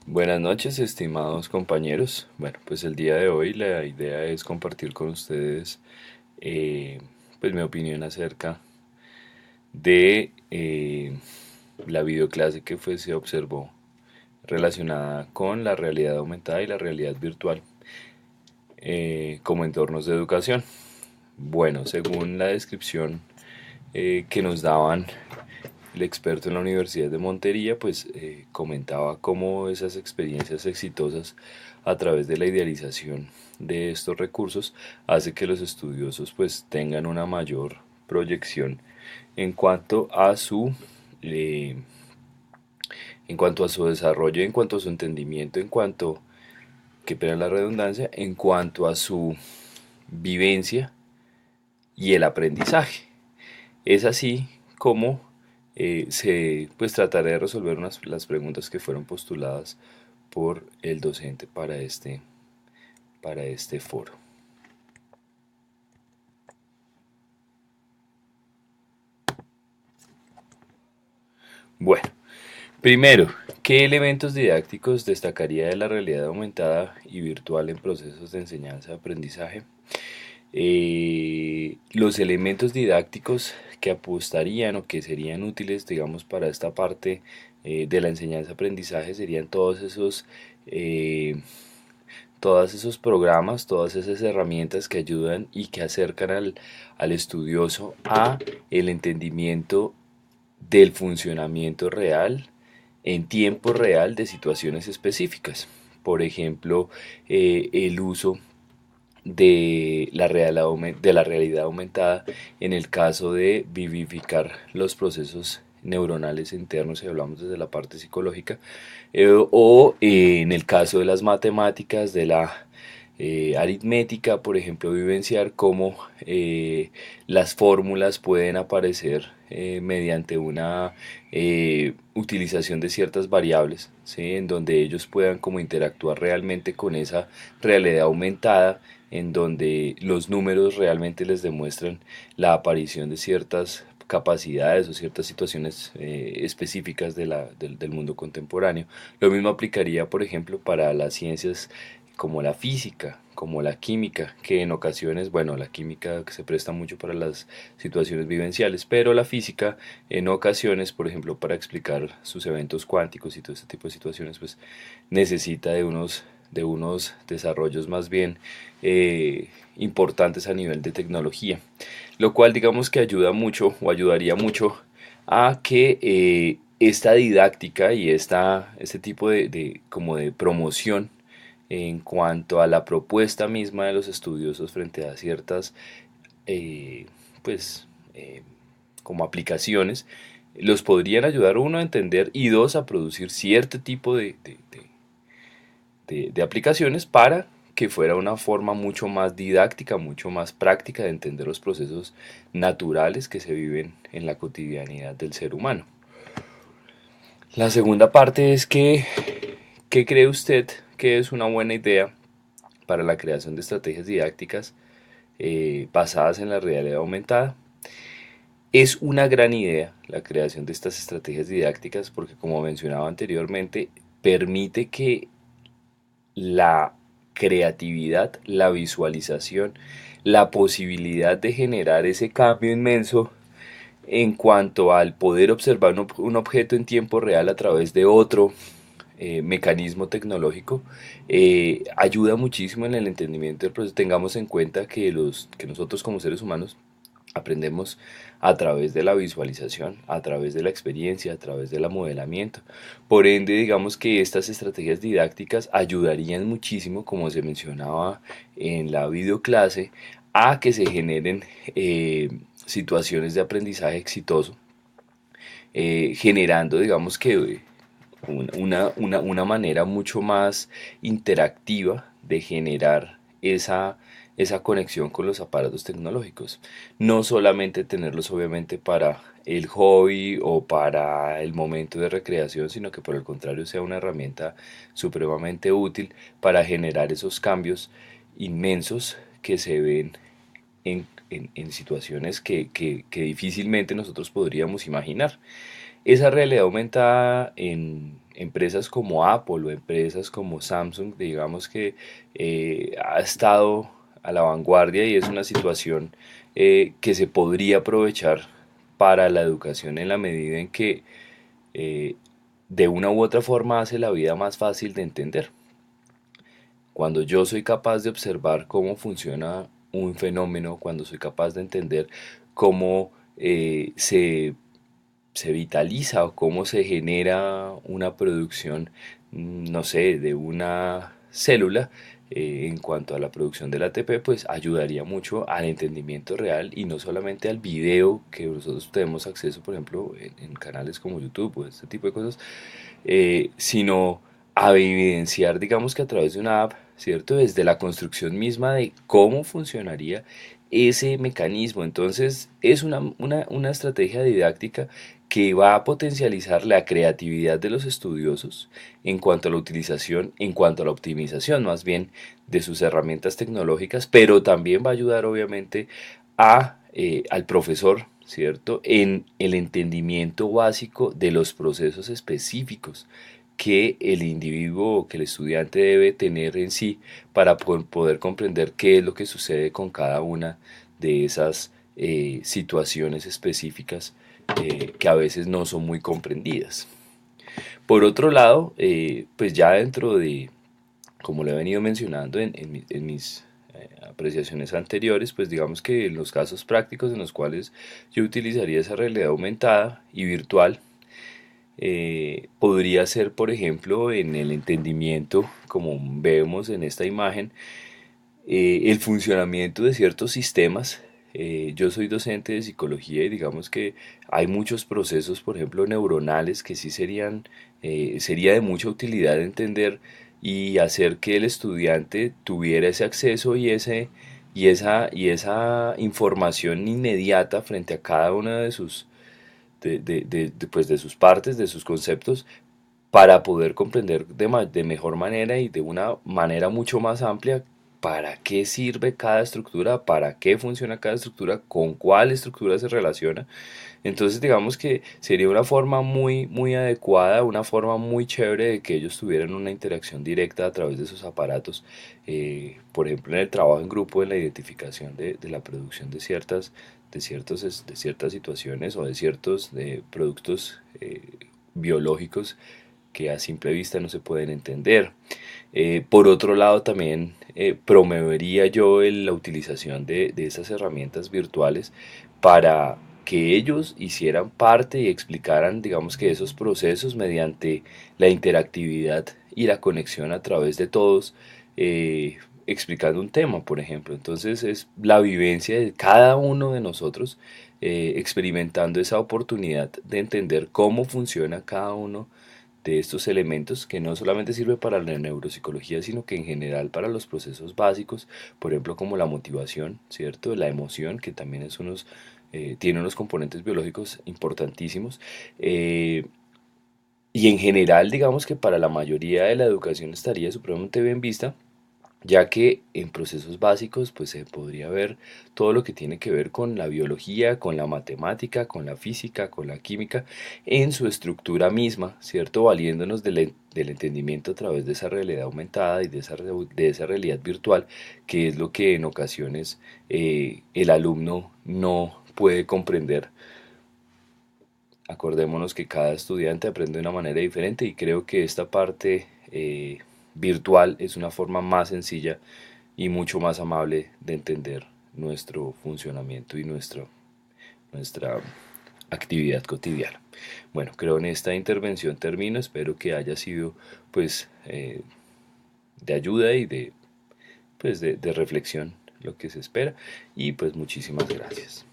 Buenas noches, estimados compañeros. Bueno, pues el día de hoy la idea es compartir con ustedes eh, pues mi opinión acerca de la videoclase que se observó relacionada con la realidad aumentada y la realidad virtual como entornos de educación. Bueno, según la descripción que nos daban el experto en la Universidad de Montería, pues comentaba cómo esas experiencias exitosas a través de la idealización de estos recursos hace que los estudiosos pues tengan una mayor proyección en cuanto a eh, en cuanto a su desarrollo, en cuanto a su entendimiento, en cuanto, que pena la redundancia, en cuanto a su vivencia y el aprendizaje. Es así como pues trataré de resolver las preguntas que fueron postuladas por el docente para este foro. Bueno, primero, ¿qué elementos didácticos destacaría de la realidad aumentada y virtual en procesos de enseñanza-aprendizaje? Los elementos didácticos que apostarían o que serían útiles, digamos, para esta parte de la enseñanza-aprendizaje serían eh, todos esos programas, todas esas herramientas que ayudan y que acercan al estudioso a el entendimiento del funcionamiento real en tiempo real de situaciones específicas. Por ejemplo, el uso de la realidad aumentada en el caso de vivificar los procesos neuronales internos, si hablamos desde la parte psicológica, en el caso de las matemáticas, de la aritmética, por ejemplo, vivenciar cómo las fórmulas pueden aparecer mediante una utilización de ciertas variables, ¿sí? En donde ellos puedan como interactuar realmente con esa realidad aumentada, en donde los números realmente les demuestran la aparición de ciertas capacidades o ciertas situaciones específicas del mundo contemporáneo. Lo mismo aplicaría, por ejemplo, para las ciencias como la física, como la química, que en ocasiones, bueno, la química se presta mucho para las situaciones vivenciales, pero la física en ocasiones, por ejemplo, para explicar sus eventos cuánticos y todo este tipo de situaciones, pues necesita de unos desarrollos más bien importantes a nivel de tecnología, lo cual digamos que ayuda mucho o ayudaría mucho a que esta didáctica y este tipo como de promoción en cuanto a la propuesta misma de los estudiosos frente a ciertas eh, pues eh, como aplicaciones los podrían ayudar uno a entender y dos a producir cierto tipo de aplicaciones para que fuera una forma mucho más didáctica, mucho más práctica de entender los procesos naturales que se viven en la cotidianidad del ser humano. La segunda parte es que, ¿qué cree usted que es una buena idea para la creación de estrategias didácticas basadas en la realidad aumentada? Es una gran idea la creación de estas estrategias didácticas porque, como mencionaba anteriormente, permite que la creatividad, la visualización, la posibilidad de generar ese cambio inmenso en cuanto al poder observar un objeto en tiempo real a través de otro mecanismo tecnológico, ayuda muchísimo en el entendimiento del proceso. Tengamos en cuenta que nosotros como seres humanos aprendemos a través de la visualización, a través de la experiencia, a través del modelamiento. Por ende, digamos que estas estrategias didácticas ayudarían muchísimo, como se mencionaba en la videoclase, a que se generen situaciones de aprendizaje exitoso, generando, digamos que una manera mucho más interactiva de generar esa conexión con los aparatos tecnológicos. No solamente tenerlos obviamente para el hobby o para el momento de recreación, sino que por el contrario sea una herramienta supremamente útil para generar esos cambios inmensos que se ven en situaciones que difícilmente nosotros podríamos imaginar. Esa realidad aumentada empresas como Apple o empresas como Samsung, digamos que ha estado a la vanguardia y es una situación que se podría aprovechar para la educación en la medida en que eh, de una u otra forma hace la vida más fácil de entender. Cuando yo soy capaz de observar cómo funciona un fenómeno, cuando soy capaz de entender cómo se vitaliza o cómo se genera una producción, no sé, de una célula, en cuanto a la producción del ATP, pues ayudaría mucho al entendimiento real y no solamente al video que nosotros tenemos acceso, por ejemplo, en canales como YouTube o este tipo de cosas, sino a evidenciar, digamos que a través de una app, ¿cierto? Desde la construcción misma de cómo funcionaría ese mecanismo. Entonces, es una estrategia didáctica que va a potencializar la creatividad de los estudiosos en cuanto a la utilización, en cuanto a la optimización más bien de sus herramientas tecnológicas, pero también va a ayudar obviamente al profesor, ¿cierto? En el entendimiento básico de los procesos específicos que el individuo, que el estudiante debe tener en sí para poder comprender qué es lo que sucede con cada una de esas situaciones específicas que a veces no son muy comprendidas. Por otro lado, pues ya dentro de, como lo he venido mencionando en mis apreciaciones anteriores, pues digamos que en los casos prácticos en los cuales yo utilizaría esa realidad aumentada y virtual, podría ser, por ejemplo, en el entendimiento, como vemos en esta imagen, el funcionamiento de ciertos sistemas. Yo soy docente de psicología y digamos que hay muchos procesos, por ejemplo, neuronales que sí sería de mucha utilidad entender y hacer que el estudiante tuviera ese acceso y esa información inmediata frente a cada una de pues de sus partes, de sus conceptos, para poder comprender de mejor manera y de una manera mucho más amplia para qué sirve cada estructura, para qué funciona cada estructura, con cuál estructura se relaciona. Entonces digamos que sería una forma muy, muy adecuada, una forma muy chévere de que ellos tuvieran una interacción directa a través de sus aparatos, por ejemplo en el trabajo en grupo, en la identificación de la producción de ciertas situaciones o de ciertos productos biológicos que a simple vista no se pueden entender. Por otro lado, también promovería yo la utilización de esas herramientas virtuales para que ellos hicieran parte y explicaran, digamos que esos procesos mediante la interactividad y la conexión a través de todos, explicando un tema, por ejemplo. Entonces es la vivencia de cada uno de nosotros experimentando esa oportunidad de entender cómo funciona cada uno de estos elementos que no solamente sirve para la neuropsicología, sino que en general para los procesos básicos, por ejemplo como la motivación, ¿cierto? La emoción, que también tiene unos componentes biológicos importantísimos. Y en general, digamos que para la mayoría de la educación estaría supremamente bien vista, ya que en procesos básicos pues se podría ver todo lo que tiene que ver con la biología, con la matemática, con la física, con la química, en su estructura misma, ¿cierto? Valiéndonos del entendimiento a través de esa realidad aumentada y de esa realidad virtual, que es lo que en ocasiones el alumno no puede comprender. Acordémonos que cada estudiante aprende de una manera diferente y creo que esta parte virtual es una forma más sencilla y mucho más amable de entender nuestro funcionamiento y nuestra actividad cotidiana. Bueno, creo en esta intervención termino, espero que haya sido pues de ayuda y de reflexión lo que se espera y pues muchísimas gracias.